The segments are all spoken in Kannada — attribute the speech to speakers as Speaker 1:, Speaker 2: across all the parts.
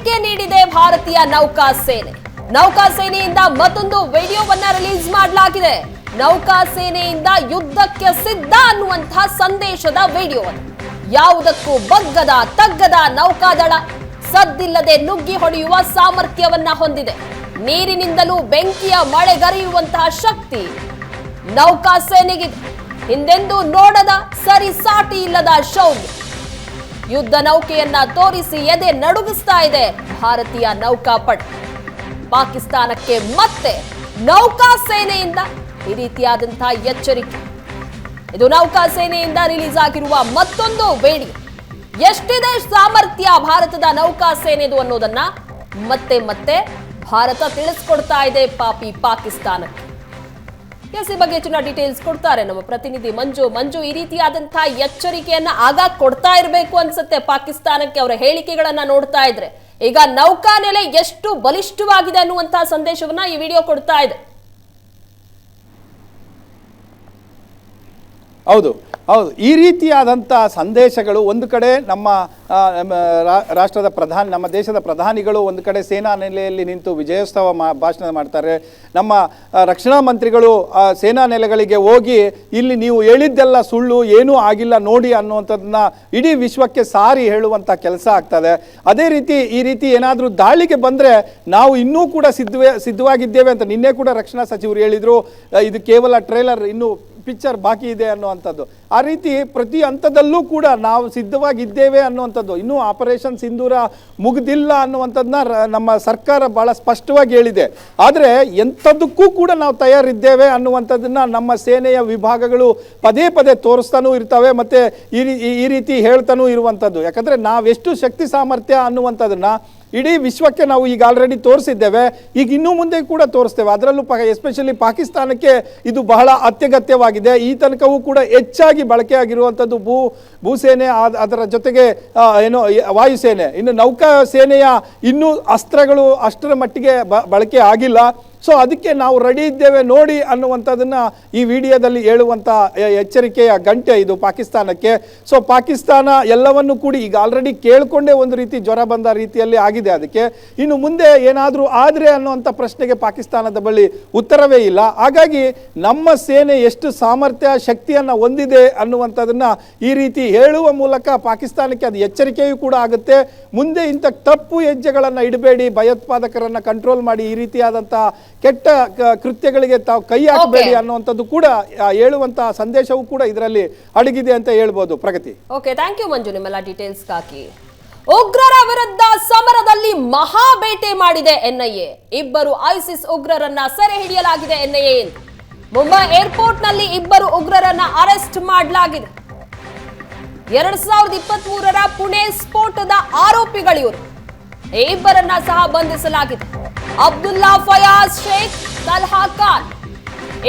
Speaker 1: ಎಚ್ಚರಿಕೆ ನೀಡಿದೆ ಭಾರತೀಯ ನೌಕಾಸೇನೆ. ನೌಕಾಸೇನೆಯಿಂದ ಮತ್ತೊಂದು ವಿಡಿಯೋವನ್ನ ರಿಲೀಸ್ ಮಾಡಲಾಗಿದೆ. ನೌಕಾಸೇನೆಯಿಂದ ಯುದ್ಧಕ್ಕೆ ಸಿದ್ಧ ಅನ್ನುವಂತಹ ಸಂದೇಶದ ವಿಡಿಯೋ. ಯಾವುದಕ್ಕೂ ಬಗ್ಗದ ತಗ್ಗದ ನೌಕಾದಳ ಸದ್ದಿಲ್ಲದೆ ನುಗ್ಗಿ ಹೊಡೆಯುವ ಸಾಮರ್ಥ್ಯವನ್ನ ಹೊಂದಿದೆ. ನೀರಿನಿಂದಲೂ ಬೆಂಕಿಯ ಮಳೆಗರೆಯುವಂತಹ ಶಕ್ತಿ ನೌಕಾಸೇನೆಗಿದೆ. ಹಿಂದೆಂದೂ ನೋಡದ ಸರಿಸಾಟಿ ಇಲ್ಲದ ಶೌರ್ಯ. ಯುದ್ಧ ನೌಕೆಯನ್ನ ತೋರಿಸಿ ಎದೆ ನಡುಗಿಸ್ತಾ ಇದೆ ಭಾರತೀಯ ನೌಕಾಪಡೆ. ಪಾಕಿಸ್ತಾನಕ್ಕೆ ಮತ್ತೆ ನೌಕಾಸೇನೆಯಿಂದ ಈ ರೀತಿಯಾದಂತಹ ಎಚ್ಚರಿಕೆ. ಇದು ನೌಕಾಸೇನೆಯಿಂದ ರಿಲೀಸ್ ಆಗಿರುವ ಮತ್ತೊಂದು ವಿಡಿಯೋ. ಎಷ್ಟಿದೆ ಸಾಮರ್ಥ್ಯ ಭಾರತದ ನೌಕಾಸೇನೆದು ಅನ್ನೋದನ್ನ ಮತ್ತೆ ಮತ್ತೆ ಭಾರತ ತಿಳಿಸ್ಕೊಡ್ತಾ ಇದೆ ಪಾಪಿ ಪಾಕಿಸ್ತಾನಕ್ಕೆ. ಈ ಬಗ್ಗೆ ಹೆಚ್ಚಿನ ಡೀಟೇಲ್ಸ್ ಕೊಡ್ತಾರೆ ನಮ್ಮ ಪ್ರತಿನಿಧಿ ಮಂಜು. ಈ ರೀತಿಯಾದಂತಹ ಎಚ್ಚರಿಕೆಯನ್ನ ಆಗಾಗ ಕೊಡ್ತಾ ಇರಬೇಕು ಅನ್ಸುತ್ತೆ ಪಾಕಿಸ್ತಾನಕ್ಕೆ, ಅವರ ಹೇಳಿಕೆಗಳನ್ನ ನೋಡ್ತಾ ಇದ್ರೆ. ಈಗ ನೌಕಾನೆಲೆ ಎಷ್ಟು ಬಲಿಷ್ಠವಾಗಿದೆ ಅನ್ನುವಂತಹ ಸಂದೇಶವನ್ನ ಈ ವಿಡಿಯೋ ಕೊಡ್ತಾ ಇದೆ.
Speaker 2: ಹೌದು, ಈ ರೀತಿಯಾದಂಥ ಸಂದೇಶಗಳು ಒಂದು ಕಡೆ ನಮ್ಮ ರಾಷ್ಟ್ರದ ನಮ್ಮ ದೇಶದ ಪ್ರಧಾನಿಗಳು ಒಂದು ಕಡೆ ಸೇನಾ ನೆಲೆಯಲ್ಲಿ ನಿಂತು ವಿಜಯೋತ್ಸವ ಭಾಷಣ ಮಾಡ್ತಾರೆ. ನಮ್ಮ ರಕ್ಷಣಾ ಮಂತ್ರಿಗಳು ಸೇನಾ ನೆಲೆಗಳಿಗೆ ಹೋಗಿ ಇಲ್ಲಿ ನೀವು ಹೇಳಿದ್ದೆಲ್ಲ ಸುಳ್ಳು, ಏನೂ ಆಗಿಲ್ಲ ನೋಡಿ ಅನ್ನುವಂಥದ್ದನ್ನ ಇಡೀ ವಿಶ್ವಕ್ಕೆ ಸಾರಿ ಹೇಳುವಂಥ ಕೆಲಸ ಆಗ್ತದೆ. ಅದೇ ರೀತಿ ಈ ರೀತಿ ಏನಾದರೂ ದಾಳಿಗೆ ಬಂದರೆ ನಾವು ಇನ್ನೂ ಕೂಡ ಸಿದ್ಧವಾಗಿದ್ದೇವೆ ಅಂತ ನಿನ್ನೆ ಕೂಡ ರಕ್ಷಣಾ ಸಚಿವರು ಹೇಳಿದರು. ಇದು ಕೇವಲ ಟ್ರೇಲರ್, ಇನ್ನೂ ಪಿಕ್ಚರ್ ಬಾಕಿ ಇದೆ ಅನ್ನುವಂಥದ್ದು. ಆ ರೀತಿ ಪ್ರತಿ ಹಂತದಲ್ಲೂ ಕೂಡ ನಾವು ಸಿದ್ಧವಾಗಿದ್ದೇವೆ ಅನ್ನುವಂಥದ್ದು. ಇನ್ನೂ ಆಪರೇಷನ್ ಸಿಂಧೂರ ಮುಗಿದಿಲ್ಲ ಅನ್ನುವಂಥದ್ದನ್ನ ನಮ್ಮ ಸರ್ಕಾರ ಭಾಳ ಸ್ಪಷ್ಟವಾಗಿ ಹೇಳಿದೆ. ಆದರೆ ಎಂಥದ್ದಕ್ಕೂ ಕೂಡ ನಾವು ತಯಾರಿದ್ದೇವೆ ಅನ್ನುವಂಥದ್ದನ್ನ ನಮ್ಮ ಸೇನೆಯ ವಿಭಾಗಗಳು ಪದೇ ಪದೇ ತೋರಿಸ್ತಾನೂ ಇರ್ತವೆ ಮತ್ತು ಈ ರೀತಿ ಹೇಳ್ತಾನೂ ಇರುವಂಥದ್ದು. ಯಾಕಂದರೆ ನಾವೆಷ್ಟು ಶಕ್ತಿ ಸಾಮರ್ಥ್ಯ ಅನ್ನುವಂಥದ್ದನ್ನ ಇಡೀ ವಿಶ್ವಕ್ಕೆ ನಾವು ಈಗ ಆಲ್ರೆಡಿ ತೋರಿಸಿದ್ದೇವೆ, ಈಗ ಇನ್ನೂ ಮುಂದೆ ಕೂಡ ತೋರಿಸ್ತೇವೆ. ಅದರಲ್ಲೂ ಎಸ್ಪೆಷಲಿ ಪಾಕಿಸ್ತಾನಕ್ಕೆ ಇದು ಬಹಳ ಅತ್ಯಗತ್ಯವಾಗಿದೆ. ಈ ತನಕವೂ ಕೂಡ ಹೆಚ್ಚಾಗಿ ಬಳಕೆ ಆಗಿರುವಂಥದ್ದು ಭೂಸೇನೆ, ಅದರ ಜೊತೆಗೆ ವಾಯುಸೇನೆ. ಇನ್ನು ನೌಕಾ ಸೇನೆಯ ಇನ್ನೂ ಅಸ್ತ್ರಗಳು ಅಷ್ಟರ ಮಟ್ಟಿಗೆ ಬಳಕೆ ಆಗಿಲ್ಲ. ಸೊ ಅದಕ್ಕೆ ನಾವು ರೆಡಿ ಇದ್ದೇವೆ ನೋಡಿ ಅನ್ನುವಂಥದ್ದನ್ನು ಈ ವಿಡಿಯೋದಲ್ಲಿ ಹೇಳುವಂಥ ಎಚ್ಚರಿಕೆಯ ಗಂಟೆ ಇದು ಪಾಕಿಸ್ತಾನಕ್ಕೆ. ಸೊ ಪಾಕಿಸ್ತಾನ ಎಲ್ಲವನ್ನು ಕೂಡಿ ಈಗ ಆಲ್ರೆಡಿ ಕೇಳಿಕೊಂಡೇ ಒಂದು ರೀತಿ ಜ್ವರ ಬಂದ ರೀತಿಯಲ್ಲಿ ಆಗಿದೆ. ಅದಕ್ಕೆ ಇನ್ನು ಮುಂದೆ ಏನಾದರೂ ಆದರೆ ಅನ್ನುವಂಥ ಪ್ರಶ್ನೆಗೆ ಪಾಕಿಸ್ತಾನದ ಬಳಿ ಉತ್ತರವೇ ಇಲ್ಲ. ಹಾಗಾಗಿ ನಮ್ಮ ಸೇನೆ ಎಷ್ಟು ಸಾಮರ್ಥ್ಯ ಶಕ್ತಿಯನ್ನು ಹೊಂದಿದೆ ಅನ್ನುವಂಥದ್ದನ್ನು ಈ ರೀತಿ ಹೇಳುವ ಮೂಲಕ ಪಾಕಿಸ್ತಾನಕ್ಕೆ ಅದು ಎಚ್ಚರಿಕೆಯೂ ಕೂಡ ಆಗುತ್ತೆ. ಮುಂದೆ ಇಂಥ ತಪ್ಪು ಹೆಜ್ಜೆಗಳನ್ನು ಇಡಬೇಡಿ, ಭಯೋತ್ಪಾದಕರನ್ನು ಕಂಟ್ರೋಲ್ ಮಾಡಿ, ಈ ರೀತಿಯಾದಂಥ ಕೆಟ್ಟ ಕೃತ್ಯಗಳಿಗೆ ತಾವು ಕೈ ಹಾಕಬೇಡಿ ಅನ್ನುವಂಥದ್ದು ಕೂಡ ಹೇಳುವಂತಹ ಸಂದೇಶವೂ ಕೂಡ ಇದರಲ್ಲಿ ಅಡಗಿದೆ ಅಂತ ಹೇಳ್ಬೋದು. ಪ್ರಗತಿ.
Speaker 1: ಓಕೆ, ಥ್ಯಾಂಕ್ ಯು ಮಂಜು ನಿಮ್ಮೆಲ್ಲ ಡೀಟೇಲ್ಸ್ಗಾಗಿ. ಉಗ್ರರ ವಿರುದ್ಧ ಸಮರದಲ್ಲಿ ಮಹಾ ಬೇಟೆ ಮಾಡಿದೆ ಎನ್ಐಎ. ಇಬ್ಬರು ಐಸಿಸ್ ಉಗ್ರರನ್ನ ಸೆರೆ ಹಿಡಿಯಲಾಗಿದೆ ಎನ್ಐಎ. ಮುಂಬೈ ಏರ್ಪೋರ್ಟ್ ನಲ್ಲಿ ಇಬ್ಬರು ಉಗ್ರರನ್ನ ಅರೆಸ್ಟ್ ಮಾಡಲಾಗಿದೆ. 2023ರ ಪುಣೆ ಸ್ಫೋಟದ ಆರೋಪಿಗಳಿವರು. ಇಬ್ಬರನ್ನ ಸಹ ಬಂಧಿಸಲಾಗಿದೆ. ಅಬ್ದುಲ್ಲಾ ಫಯಾಜ್ ಶೇಖ್, ತಲ್ಹಾ ಖಾನ್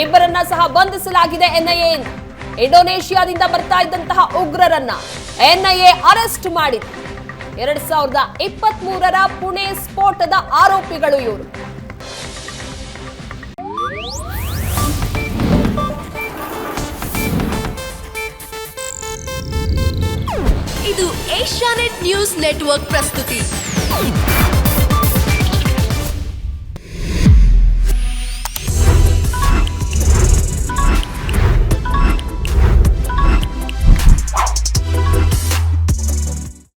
Speaker 1: ಇಬ್ಬರನ್ನ ಸಹ ಬಂಧಿಸಲಾಗಿದೆ ಎನ್ಐಎ. ಇಂಡೋನೇಷಿಯಾದಿಂದ ಬರ್ತಾ ಇದ್ದಂತಹ ಉಗ್ರರನ್ನ ಎನ್ಐಎ ಅರೆಸ್ಟ್ ಮಾಡಿದೆ. 2023ರ ಪುಣೆ ಸ್ಫೋಟದ ಆರೋಪಿಗಳು ಇವರು.
Speaker 3: ಇದು ಏಷ್ಯಾನೆಟ್ ನ್ಯೂಸ್ ನೆಟ್ವರ್ಕ್ ಪ್ರಸ್ತುತಿ.